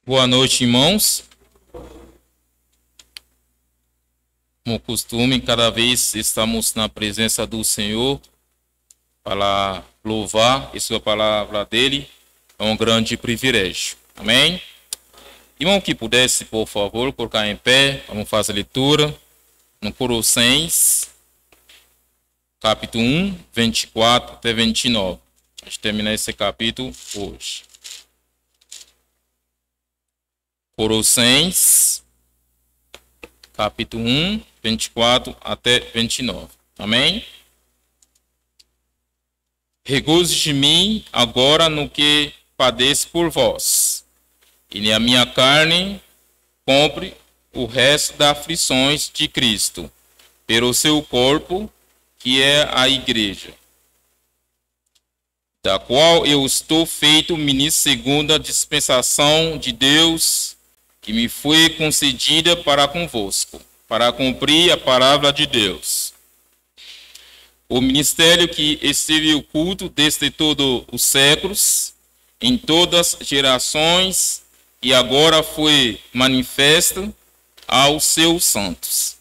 Boa noite, irmãos. Como costume, cada vez estamos na presença do Senhor para louvar e sua palavra dele. É um grande privilégio. Amém? Irmão que pudesse, por favor, colocar em pé, vamos fazer a leitura no Colossenses, capítulo 1, 24 até 29. A gente termina esse capítulo hoje. Colossenses, capítulo 1, 24 até 29. Amém? Regozijo-me agora no que padeço por vós, e na minha carne compre o resto das aflições de Cristo, pelo seu corpo, que é a igreja, da qual eu estou feito ministro segundo a dispensação de Deus, que me foi concedida para convosco, para cumprir a palavra de Deus. O ministério que esteve oculto desde todos os séculos, em todas as gerações, e agora foi manifesto aos seus santos,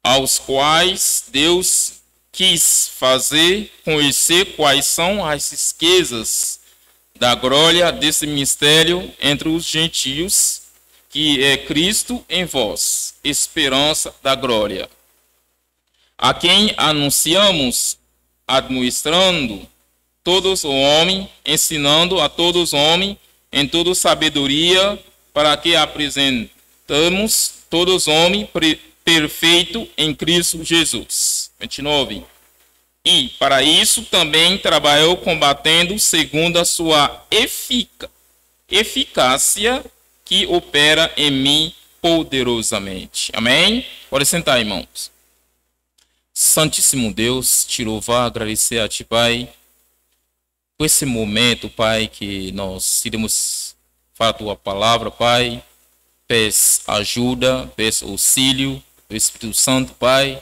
aos quais Deus quis fazer conhecer quais são as riquezas da glória desse mistério entre os gentios, que é Cristo em vós, esperança da glória, a quem anunciamos, administrando todos os homens, ensinando a todos os homens em toda sabedoria, para que apresentamos todos os homens perfeitos em Cristo Jesus. 29. E para isso também trabalhou combatendo segundo a sua eficácia, que opera em mim poderosamente. Amém? Pode sentar, irmãos. Santíssimo Deus, te louvar, agradecer a ti, Pai, por esse momento, Pai, que nós iremos falar a tua palavra, Pai. Peço ajuda, peço auxílio do Espírito Santo, Pai,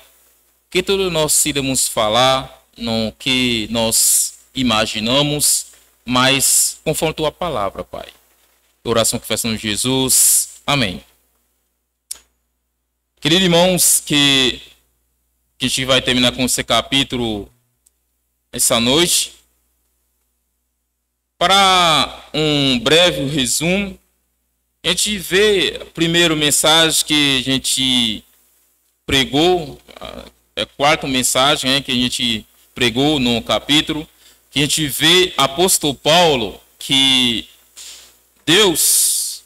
que tudo nós iremos falar, não que nós imaginamos, mas conforme a tua palavra, Pai. Oração que fazemos Jesus. Amém. Queridos irmãos, que a gente vai terminar com esse capítulo essa noite. Para um breve resumo, a gente vê a primeira mensagem que a gente pregou, a quarta mensagem que a gente pregou no capítulo, que a gente vê apóstolo Paulo, que Deus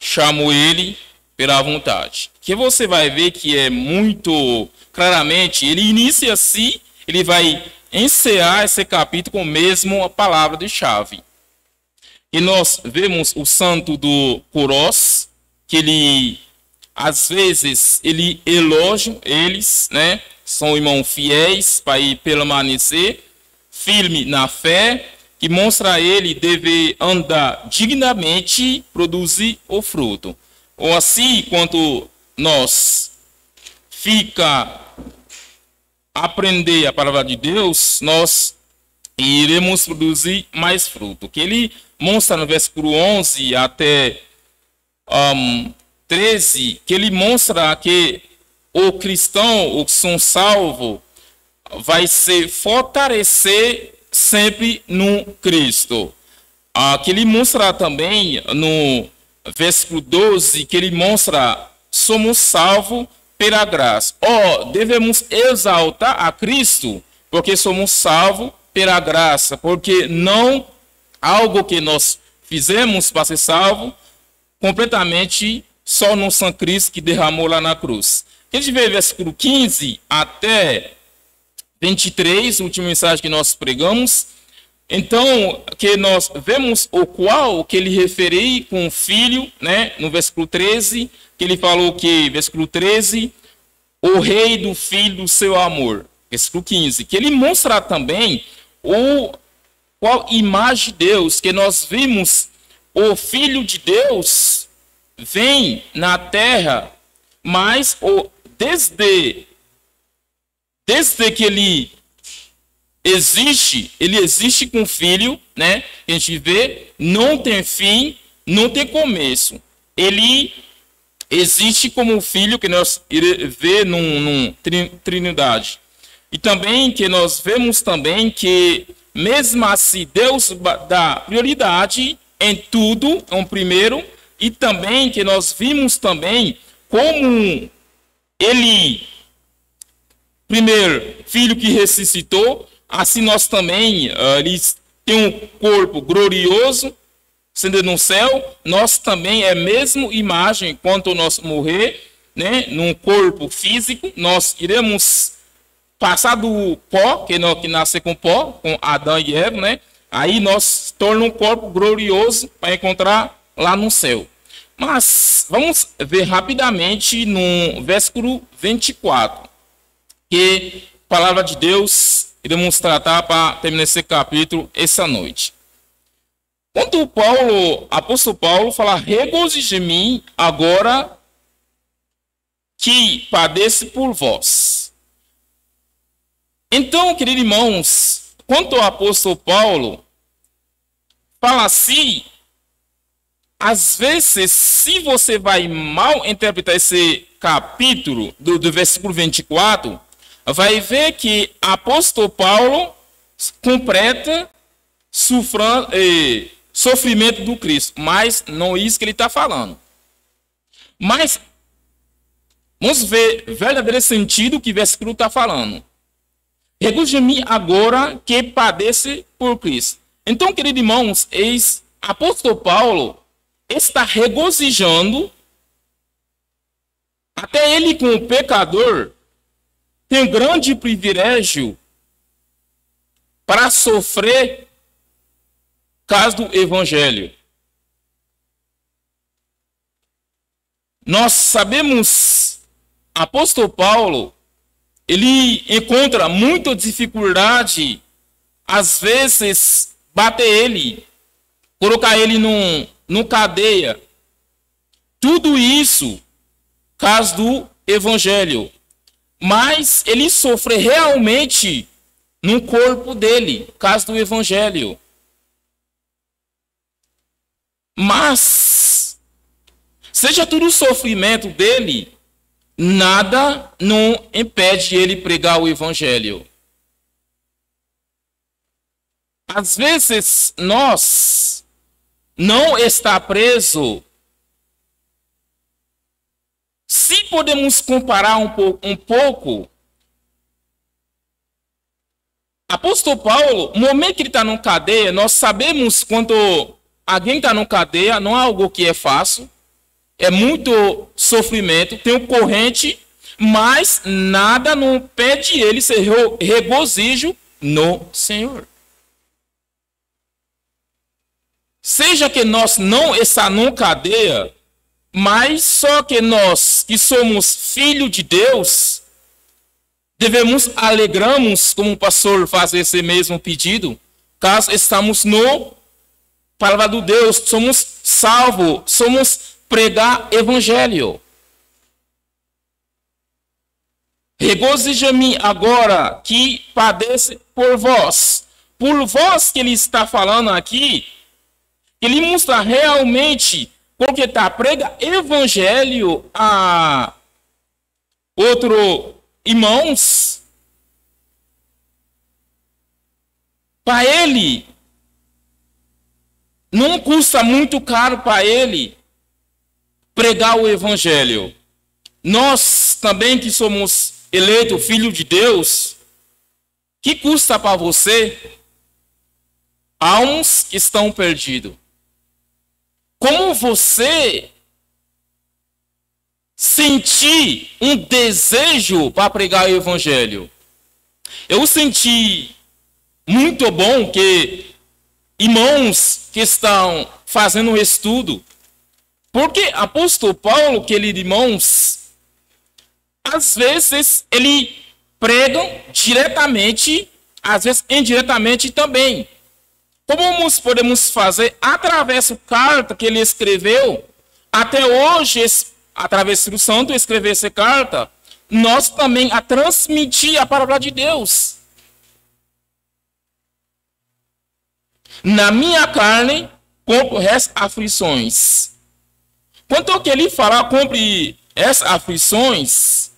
chamou ele pela vontade. Que você vai ver que é muito claramente, ele inicia assim, ele vai encerrar esse capítulo com mesmo a palavra de chave. E nós vemos o santo do Corós, que ele, às vezes, ele elogia eles, né? São irmãos fiéis para permanecer firme na fé, que mostra a ele deve andar dignamente, produzir o fruto. Ou assim, quando nós fica aprender a palavra de Deus, nós iremos produzir mais fruto. Que ele mostra no versículo 11 até 13, que ele mostra que o cristão, o que são salvo, vai se fortalecer sempre no Cristo. Que ele mostra também no versículo 12, que ele mostra somos salvos pela graça. Devemos exaltar a Cristo, porque somos salvos pela graça, porque não algo que nós fizemos para ser salvo, completamente só no Santo Cristo que derramou lá na cruz. A gente vê versículo 15 até 23, a última mensagem que nós pregamos. Então, que nós vemos o qual que ele referiu com o filho, né? No versículo 13, que ele falou que, versículo 13, o rei do filho do seu amor. Versículo 15, que ele mostra também qual imagem de Deus, que nós vimos o filho de Deus vem na terra, mas desde que ele existe com o filho, né? A gente vê, não tem fim, não tem começo. Ele existe como filho que nós vê num Trindade. E também que nós vemos também que, mesmo assim, Deus dá prioridade em tudo, é um primeiro, e também que nós vimos também como ele, primeiro, filho que ressuscitou, assim nós também, eles têm um corpo glorioso, sendo no céu, nós também é a mesma imagem quando nós morrer, né, num corpo físico, nós iremos passar do pó, que nasce com pó, com Adão e Eva, né? Aí nós tornamos um corpo glorioso para encontrar lá no céu. Mas vamos ver rapidamente no versículo 24, que a palavra de Deus iremos tratar para terminar esse capítulo essa noite. Quando o apóstolo Paulo fala, regozije-me agora que padece por vós. Então, queridos irmãos, quanto ao apóstolo Paulo, fala assim, às vezes, se você vai mal interpretar esse capítulo do versículo 24, vai ver que apóstolo Paulo completa sofrimento do Cristo, mas não é isso que ele está falando. Mas vamos ver o verdadeiro sentido que o versículo está falando. Regozije-me agora que padece por Cristo. Então, queridos irmãos, apóstolo Paulo está regozijando, até ele como pecador, tem um grande privilégio para sofrer caso do evangelho. Nós sabemos, apóstolo Paulo, ele encontra muita dificuldade, às vezes, bater ele, colocar ele num cadeia. Tudo isso, caso do evangelho. Mas ele sofre realmente no corpo dele, caso do evangelho. Mas, seja tudo o sofrimento dele, nada não impede ele pregar o evangelho. Às vezes, nós não está preso. Se podemos comparar um pouco, apóstolo Paulo, no momento que ele está na cadeia, nós sabemos quando alguém está na cadeia, não é algo que é fácil, é muito sofrimento, tem um corrente, mas nada não impede ele ser regozijo no Senhor. Seja que nós não estamos na cadeia, mas só que nós que somos filhos de Deus, devemos alegrarmos, como o pastor faz esse mesmo pedido, caso estamos no palavra de Deus, somos salvos, somos pregar evangelho. Regozija-me agora que padece por vós. Por vós que ele está falando aqui, ele mostra realmente porque está prega evangelho a outro irmãos. Para ele, não custa muito caro para ele pregar o evangelho. Nós também que somos eleitos, filhos de Deus, que custa para você? Almas que estão perdidos. Como você sentir um desejo para pregar o evangelho? Eu senti muito bom que irmãos que estão fazendo um estudo, porque apóstolo Paulo, queridos irmãos, às vezes ele prega diretamente, às vezes indiretamente também. Como podemos fazer através da carta que ele escreveu, até hoje, através do Espírito Santo, escrever essa carta, nós também a transmitir a palavra de Deus. Na minha carne, com as aflições. Quanto ao que ele fala sobre as aflições,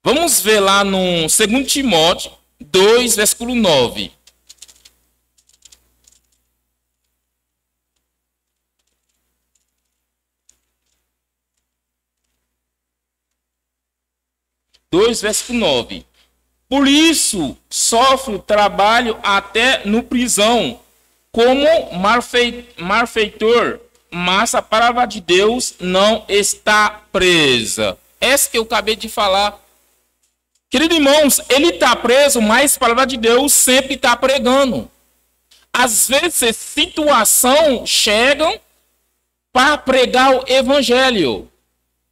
vamos ver lá no 2 Timóteo 2, versículo 9. Versículo 9. Por isso, sofre trabalho até no prisão, como malfeitor, mas a palavra de Deus não está presa. Essa que eu acabei de falar. Queridos irmãos, ele está preso, mas a palavra de Deus sempre está pregando. Às vezes, situações chegam para pregar o evangelho.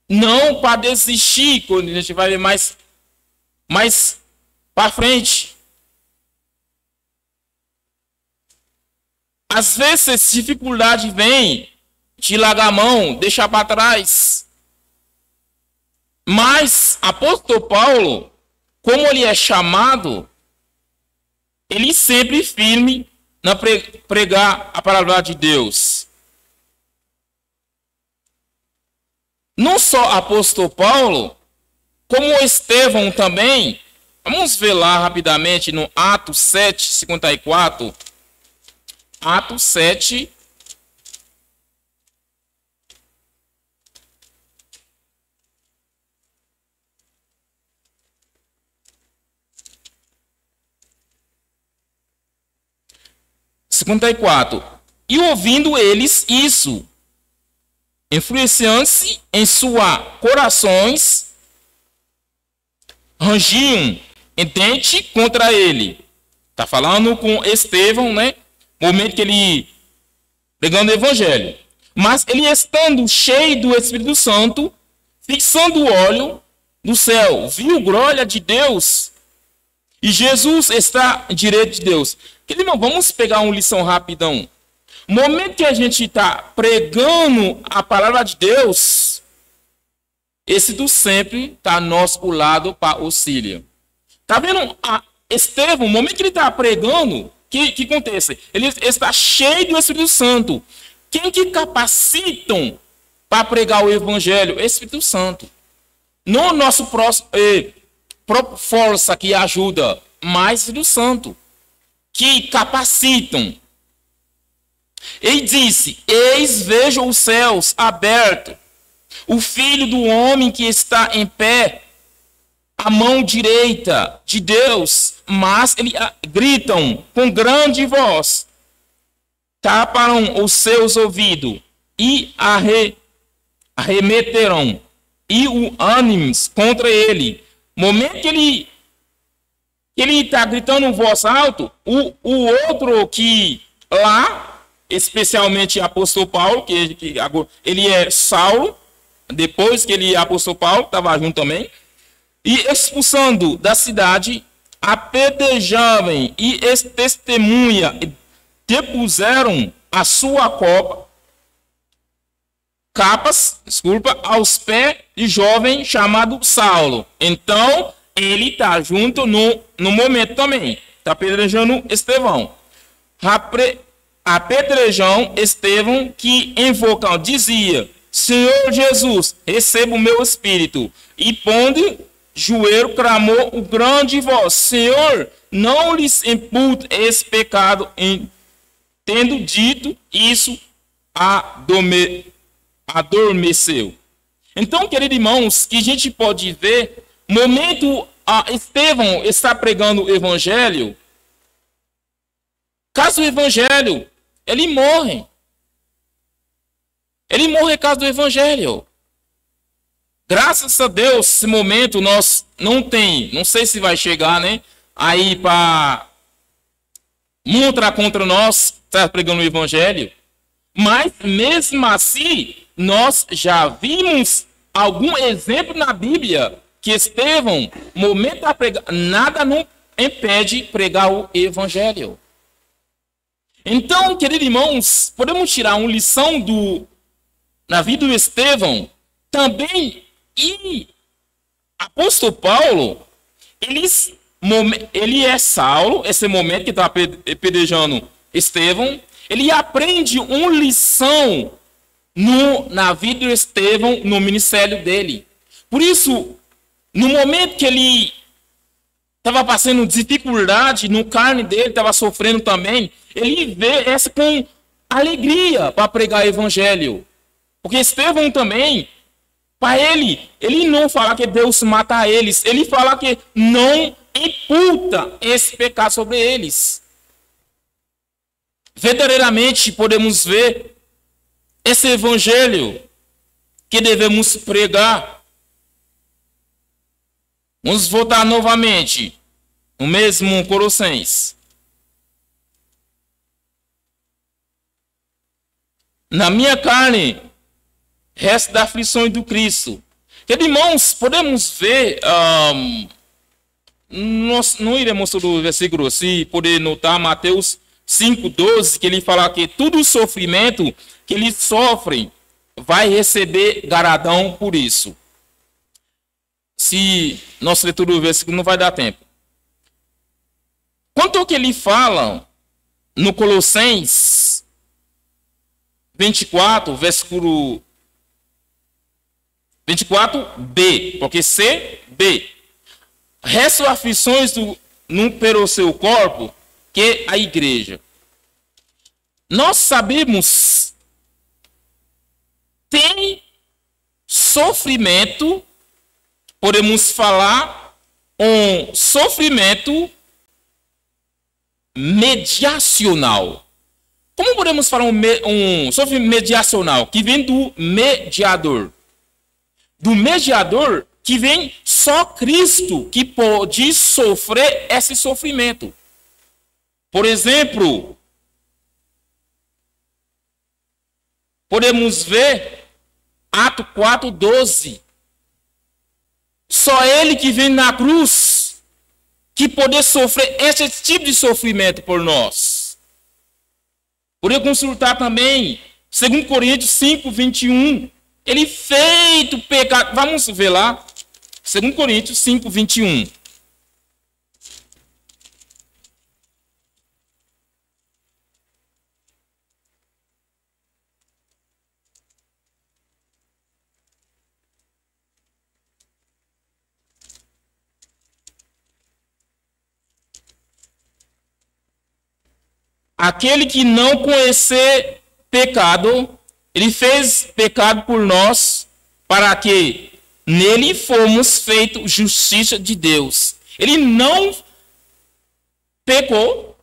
Não para desistir, quando a gente vai ver mais para frente. Às vezes, dificuldade vem, te largar a mão, deixar para trás. Mas, apóstolo Paulo, como ele é chamado, ele sempre firme na pregar a palavra de Deus. Não só apóstolo Paulo, como Estevão também. Vamos ver lá rapidamente no Atos 7, 54. Atos 7. E ouvindo eles isso, influenciando-se em seus corações, rangiam em dente contra ele. Está falando com Estevão, né? Momento que ele pregando o evangelho. Mas ele estando cheio do Espírito Santo, fixando o olho no céu, viu glória de Deus e Jesus está à direita de Deus. Querido irmão, vamos pegar uma lição rapidão. No momento que a gente está pregando a palavra de Deus, esse do sempre está nosso lado para auxílio. Está vendo? Estevão, no momento que ele está pregando, que acontece? Ele está cheio do Espírito Santo. Quem que capacitam para pregar o evangelho? Espírito Santo. Não o nosso próximo força que ajuda, mas Espírito Santo, que capacitam. Ele disse: eis, vejo os céus abertos, o Filho do Homem que está em pé, a mão direita de Deus, mas eles gritam com grande voz, taparam os seus ouvidos e arremeterão e o ânimos contra ele. No momento que ele está gritando em voz alta, o outro que lá, especialmente apóstolo Paulo, que agora ele é Saulo, depois que ele é apóstolo Paulo, estava junto também, e expulsando da cidade, apedrejavam e testemunha, depuseram a sua capas, aos pés de jovem chamado Saulo. Então, ele está junto no momento também. Está apedrejando Estevão. Apedrejam Estevão, que invocam, dizia: Senhor Jesus, receba o meu espírito. E pondo joelho, clamou o grande voz: Senhor, não lhes impute esse pecado. Tendo dito isso, adormeceu. Então, queridos irmãos, que a gente pode ver, no momento Estevão está pregando o evangelho, caso o evangelho, ele morre. Ele morre caso do evangelho. Graças a Deus, esse momento nós não sei se vai chegar, né? Aí para mostrar contra nós, está pregando o evangelho. Mas mesmo assim, nós já vimos algum exemplo na Bíblia que Estevão, momento da pregar, nada não impede pregar o evangelho. Então, queridos irmãos, podemos tirar uma lição na vida do Estevão também. E apóstolo Paulo, ele é Saulo, esse momento que está apedrejando Estevão, ele aprende uma lição na vida de Estevão, no ministério dele. Por isso, no momento que ele estava passando dificuldade no carne dele, estava sofrendo também, ele vê essa com alegria para pregar o evangelho. Porque Estevão também, para ele não fala que Deus mata eles, ele fala que não imputa esse pecado sobre eles. Verdadeiramente podemos ver esse evangelho que devemos pregar. Vamos voltar novamente no mesmo Colossenses. Na minha carne, resta da aflições do Cristo. Queridos irmãos, podemos ver, nós não iremos sobre o versículo, se poder notar, Mateus 5,12, que ele fala que todo o sofrimento que eles sofrem vai receber galardão por isso. Se nossa leitura do versículo não vai dar tempo. Quanto ao que ele fala no Colossenses 24, versículo 24b, porque C, B. Restam aflições pelo seu corpo, que a igreja. Nós sabemos, tem sofrimento, podemos falar um sofrimento mediacional. Como podemos falar um sofrimento mediacional? Que vem do mediador. Do mediador que vem só Cristo que pode sofrer esse sofrimento. Por exemplo, podemos ver Atos 4:12. Só ele que vem na cruz que pode sofrer esse tipo de sofrimento por nós. Podemos consultar também 2 Coríntios 5:21. Ele feito pecado. Vamos ver lá. 2 Coríntios 5:21. Aquele que não conhecer pecado, ele fez pecado por nós, para que nele fomos feitos justiça de Deus. Ele não pecou,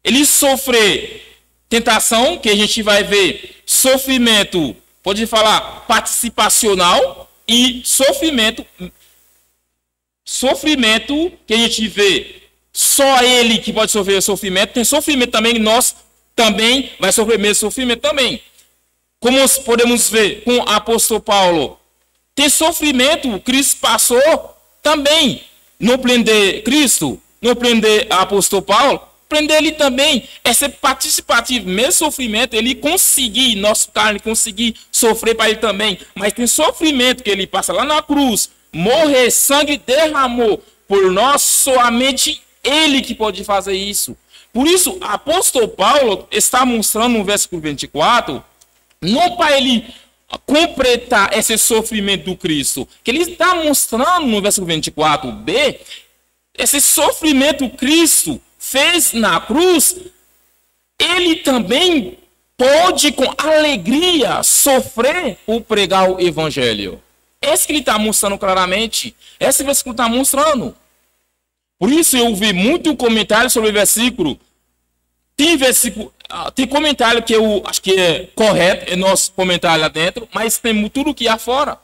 ele sofreu tentação, que a gente vai ver sofrimento, pode falar participacional, e sofrimento que a gente vê só ele que pode sofrer sofrimento. Tem sofrimento também, nós também vai sofrer mesmo sofrimento também. Como podemos ver com o apóstolo Paulo, tem sofrimento, Cristo passou também. Não prender Cristo, não prender o apóstolo Paulo, prender ele também. É ser participativo, mesmo sofrimento, ele conseguir, nossa carne conseguir sofrer para ele também. Mas tem sofrimento que ele passa lá na cruz, morrer, sangue derramou por nós, somente ele que pode fazer isso. Por isso, o apóstolo Paulo está mostrando no versículo 24, não para ele completar esse sofrimento do Cristo, que ele está mostrando no versículo 24b, esse sofrimento que Cristo fez na cruz, ele também pode com alegria sofrer por pregar o evangelho. Esse que ele está mostrando claramente, esse versículo está mostrando. Por isso eu vi muito comentário sobre o versículo. Tem comentário que eu acho que é correto, é nosso comentário lá dentro, mas tem tudo que há fora.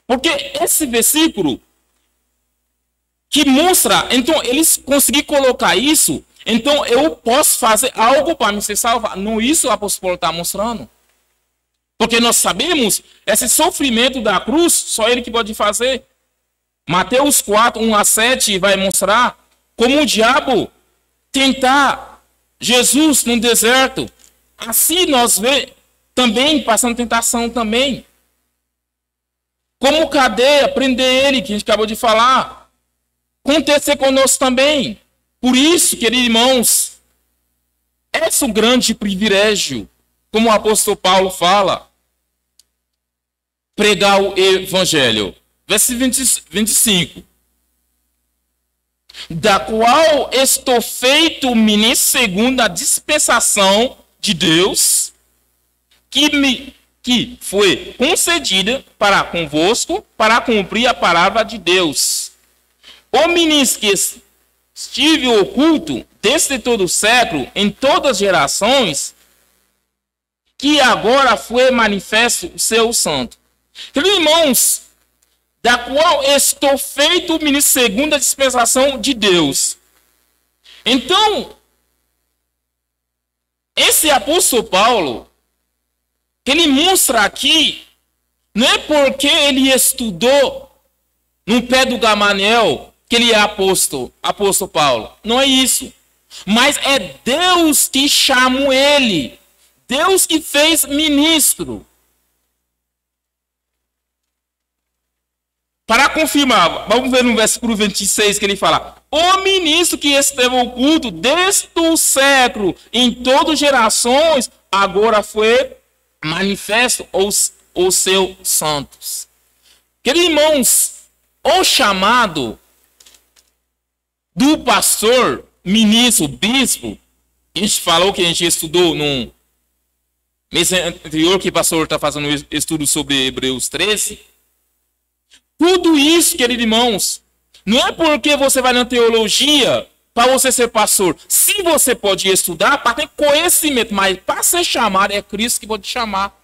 Porque esse versículo que mostra, então eles conseguiram colocar isso, então eu posso fazer algo para me ser salvo. Não isso o apóstolo Paulo está mostrando. Porque nós sabemos, esse sofrimento da cruz, só ele que pode fazer. Mateus 4:1-7 vai mostrar como o diabo tentar Jesus no deserto. Assim nós vemos também passando tentação também. Como cadeia, prender ele, que a gente acabou de falar. Acontecer conosco também. Por isso, queridos irmãos, é um grande privilégio, como o apóstolo Paulo fala, pregar o evangelho. Versículo 25. Da qual estou feito ministro segundo a dispensação de Deus, que foi concedida para convosco, para cumprir a palavra de Deus. O ministro que estive oculto desde todo o século, em todas as gerações, que agora foi manifesto o seu santo. Queridos irmãos, da qual estou feito ministro segundo a dispensação de Deus. Então, esse apóstolo Paulo, que ele mostra aqui, não é porque ele estudou no pé do Gamaliel que ele é apóstolo Paulo. Não é isso. Mas é Deus que chamou ele. Deus que fez ministro. Para confirmar, vamos ver no versículo 26 que ele fala: o ministro que esteve oculto desde o século, em todas gerações, agora foi manifesto os seus santos. Queridos irmãos, o chamado do pastor, ministro, bispo, a gente falou que a gente estudou no mês anterior, que o pastor está fazendo um estudo sobre Hebreus 13. Tudo isso, queridos irmãos, não é porque você vai na teologia para você ser pastor. Sim, você pode estudar para ter conhecimento, mas para ser chamado é Cristo que pode te chamar.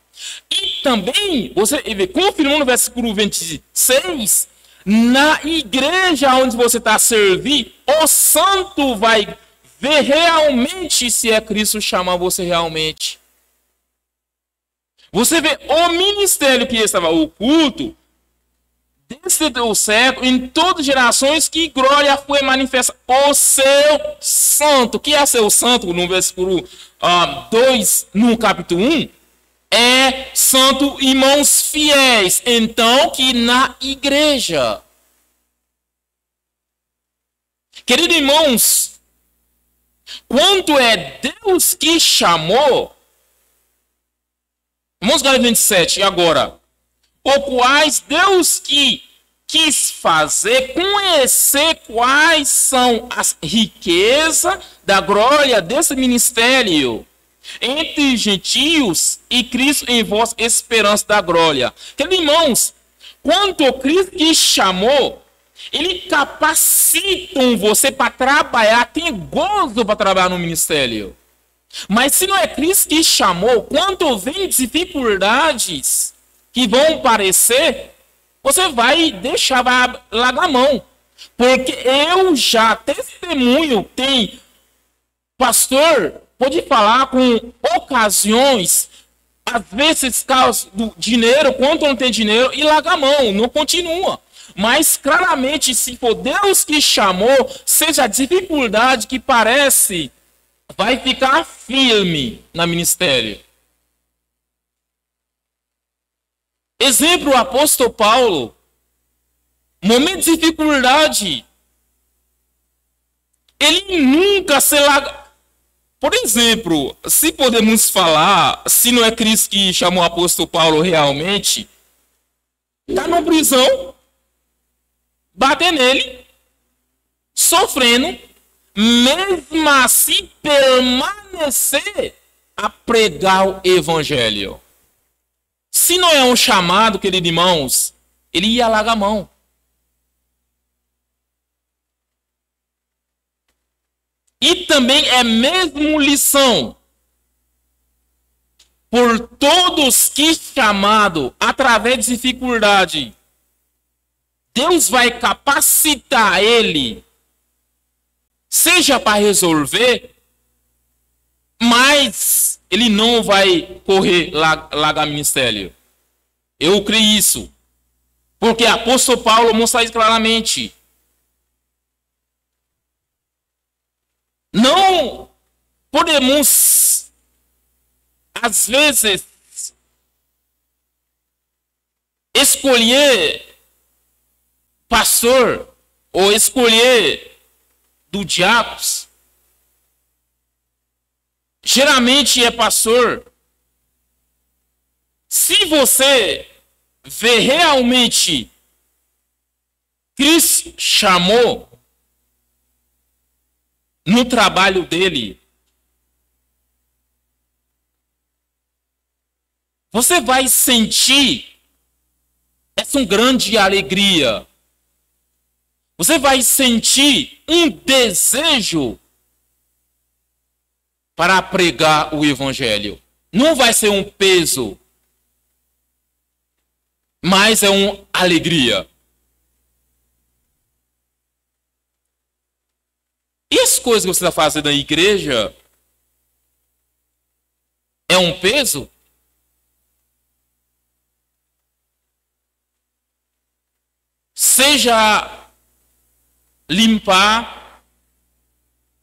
E também, você confirmou no versículo 26, na igreja onde você está a servir, o santo vai ver realmente se é Cristo chamar você realmente. Você vê o ministério que estava oculto, desde o século, em todas as gerações, que glória foi manifesta o seu santo. Que é seu santo? No versículo 2, no capítulo 1, é santo, irmãos fiéis. Então, que na igreja. Queridos irmãos, quando é Deus que chamou, vamos para 27 agora. O quais Deus que quis fazer conhecer quais são as riquezas da glória desse ministério entre gentios e Cristo em vós esperança da glória. Queridos irmãos, quando Cristo que chamou, ele capacita você para trabalhar, tem gozo para trabalhar no ministério. Mas se não é Cristo que chamou, quando vem dificuldades que vão aparecer, você vai deixar, vai largar a mão. Porque eu já testemunho, tem pastor, pode falar com ocasiões, às vezes causa do dinheiro, quando não tem dinheiro, e larga a mão, não continua. Mas claramente, se for Deus que chamou, seja a dificuldade que parece, vai ficar firme no ministério. Exemplo, o apóstolo Paulo, momento de dificuldade, ele nunca se larga. Por exemplo, se podemos falar, se não é Cristo que chamou o apóstolo Paulo realmente, está na prisão, bater nele, sofrendo, mesmo assim permanecer a pregar o evangelho. Se não é um chamado, queridos irmãos, ele ia largar a mão. E também é mesmo lição. Por todos que chamado através de dificuldade, Deus vai capacitar ele, seja para resolver, mas ele não vai correr largar ministério. Eu creio isso. Porque o apóstolo Paulo mostra isso claramente. Não podemos, às vezes, escolher pastor ou escolher do diabos. geralmente é pastor. Se você vê realmente Cristo chamou no trabalho dele, você vai sentir essa grande alegria. Você vai sentir um desejo para pregar o evangelho. Não vai ser um peso, mas é uma alegria. E as coisas que você está fazendo na igreja é um peso? Seja limpar,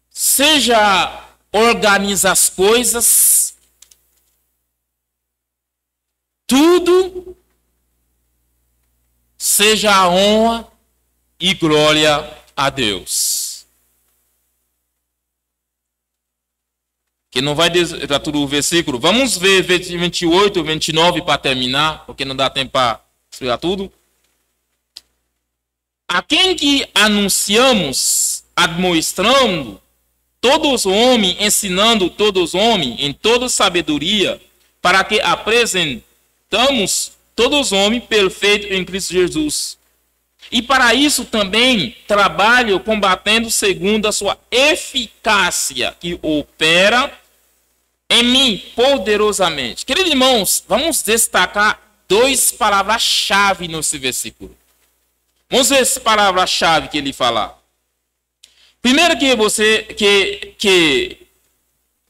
seja organizar as coisas, tudo seja a honra e glória a Deus. Que não vai dizer tudo o versículo. Vamos ver 28, 29 para terminar, porque não dá tempo para explicar tudo. A quem que anunciamos, admoestando todos os homens, ensinando todos os homens em toda sabedoria, para que apresentamos todos os homens perfeitos em Cristo Jesus. E para isso também trabalho combatendo segundo a sua eficácia, que opera em mim poderosamente. Queridos irmãos, vamos destacar duas palavras-chave nesse versículo. Vamos ver essa palavra-chave que ele fala. Primeiro que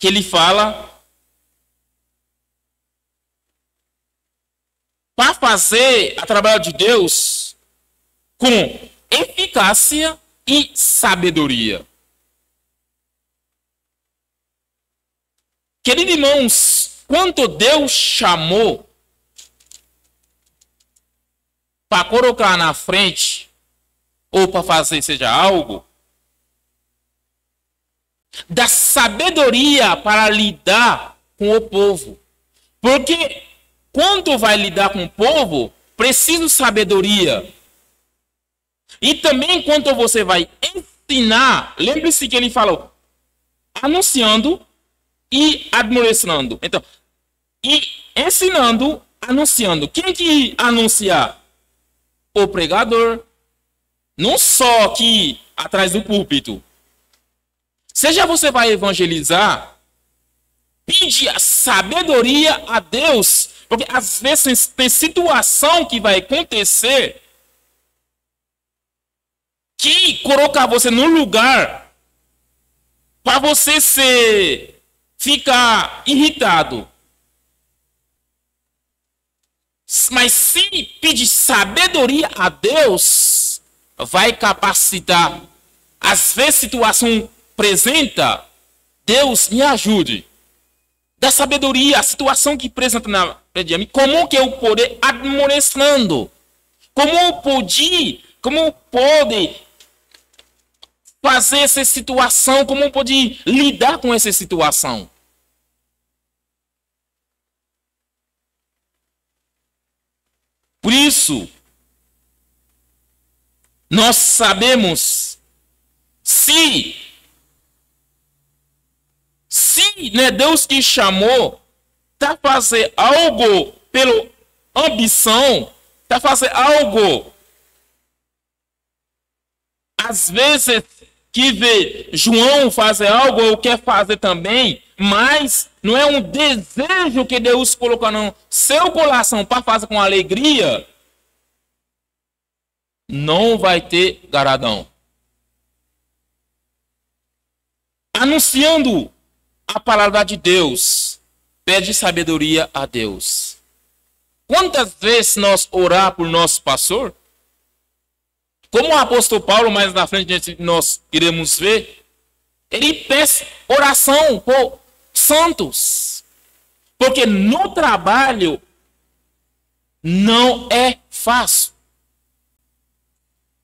ele fala para fazer a trabalho de Deus com eficácia e sabedoria. Queridos irmãos, quando Deus chamou para colocar na frente, ou para fazer seja algo, da sabedoria para lidar com o povo. Porque quando vai lidar com o povo, precisa de sabedoria. E também quando você vai ensinar, lembre-se que ele falou, anunciando e admoestando. Então, e ensinando, anunciando. Quem que anunciar? O pregador, não só aqui atrás do púlpito. Seja você vai evangelizar, pede a sabedoria a Deus, porque às vezes tem situação que vai acontecer que colocar você no lugar para você ficar irritado. Mas se pedir sabedoria a Deus, vai capacitar. Às vezes a situação apresenta, Deus me ajude. Da sabedoria, a situação que apresenta na frente de mim, como que eu poder admoestando? Como pode fazer essa situação? Como pode lidar com essa situação? Por isso, nós sabemos se não é Deus que chamou, está fazer algo pela ambição, está fazer algo, às vezes que vê João fazer algo, eu quero fazer também, mas não é um desejo que Deus colocou no seu coração para fazer com alegria, não vai ter garadão. Anunciando a palavra de Deus, pede sabedoria a Deus. Quantas vezes nós orar por nosso pastor? Como o apóstolo Paulo, mais na frente nós iremos ver, ele pede oração por santos. Porque no trabalho não é fácil.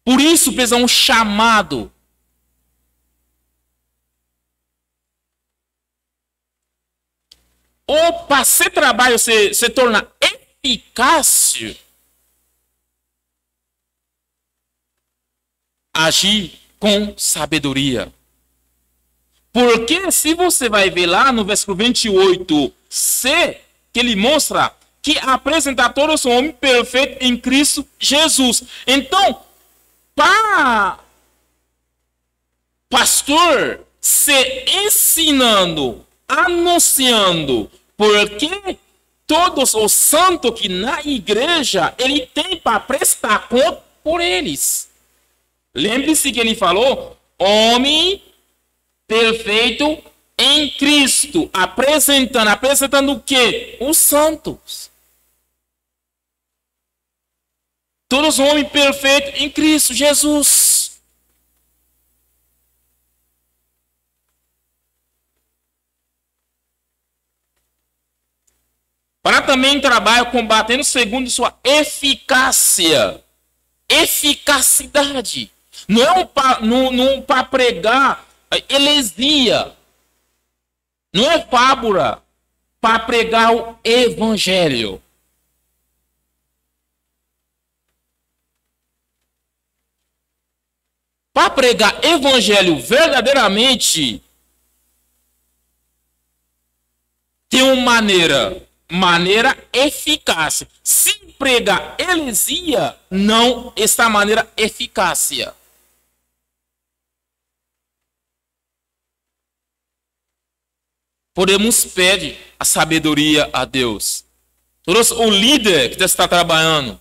Por isso precisa um chamado. ou para esse trabalho se tornar eficaz, agir com sabedoria. Porque se você vai ver lá no versículo 28c, que ele mostra que apresentar todos os homens perfeitos em Cristo Jesus. Então, para pastor se ensinando, anunciando, porque todos os santos que na igreja ele tem para prestar conta por eles. Lembre-se que ele falou, homem perfeito em Cristo, apresentando o quê? Os santos. Todos os homens perfeitos em Cristo Jesus. Para também trabalho combatendo segundo sua eficácia. Eficacidade. Não é para pregar heresia. Não é fábula para pregar o evangelho. Para pregar evangelho verdadeiramente, tem uma maneira eficaz. Se pregar heresia, não está maneira eficácia. Podemos pedir a sabedoria a Deus. O líder que está trabalhando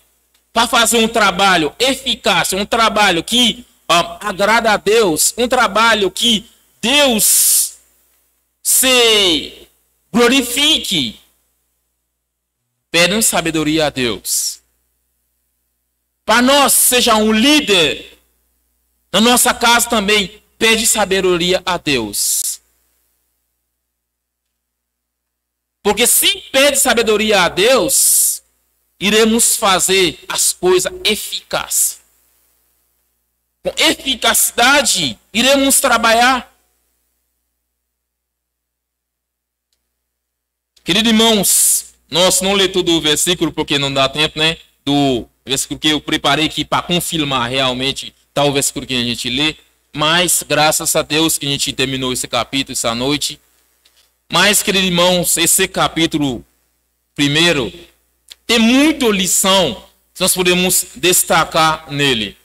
para fazer um trabalho eficaz, um trabalho que agrada a Deus, um trabalho que Deus se glorifique. Pedem sabedoria a Deus. Para nós, seja um líder, na nossa casa também, pede sabedoria a Deus. Porque se pede sabedoria a Deus, iremos fazer as coisas eficazes. Com eficacidade, iremos trabalhar. Queridos irmãos, nós não lê todo o versículo porque não dá tempo, né? Do versículo que eu preparei aqui para confirmar realmente tal versículo que a gente lê. Mas graças a Deus que a gente terminou esse capítulo essa noite. Mas, queridos irmãos, esse capítulo primeiro tem muita lição que nós podemos destacar nele.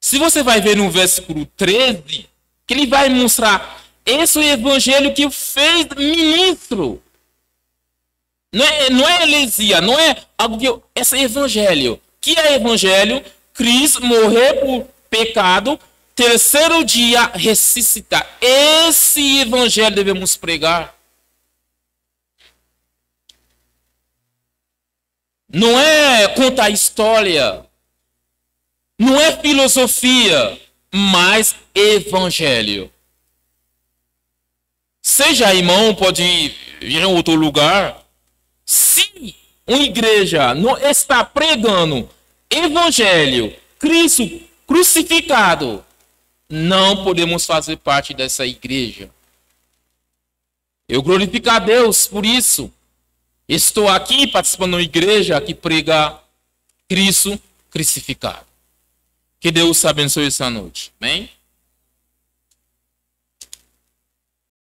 Se você vai ver no versículo 13, que ele vai mostrar esse é o evangelho que fez ministro. Não é heresia, não é algo que esse é evangelho. Que é evangelho? Cristo morreu por pecado, terceiro dia ressuscitar. Esse evangelho devemos pregar. Não é contar história. Não é filosofia, mas evangelho. Seja irmão, pode ir em outro lugar. Se uma igreja não está pregando evangelho, Cristo crucificado, não podemos fazer parte dessa igreja. Eu glorifico a Deus por isso. Estou aqui participando de uma igreja que prega Cristo crucificado. Que Deus abençoe essa noite. Amém?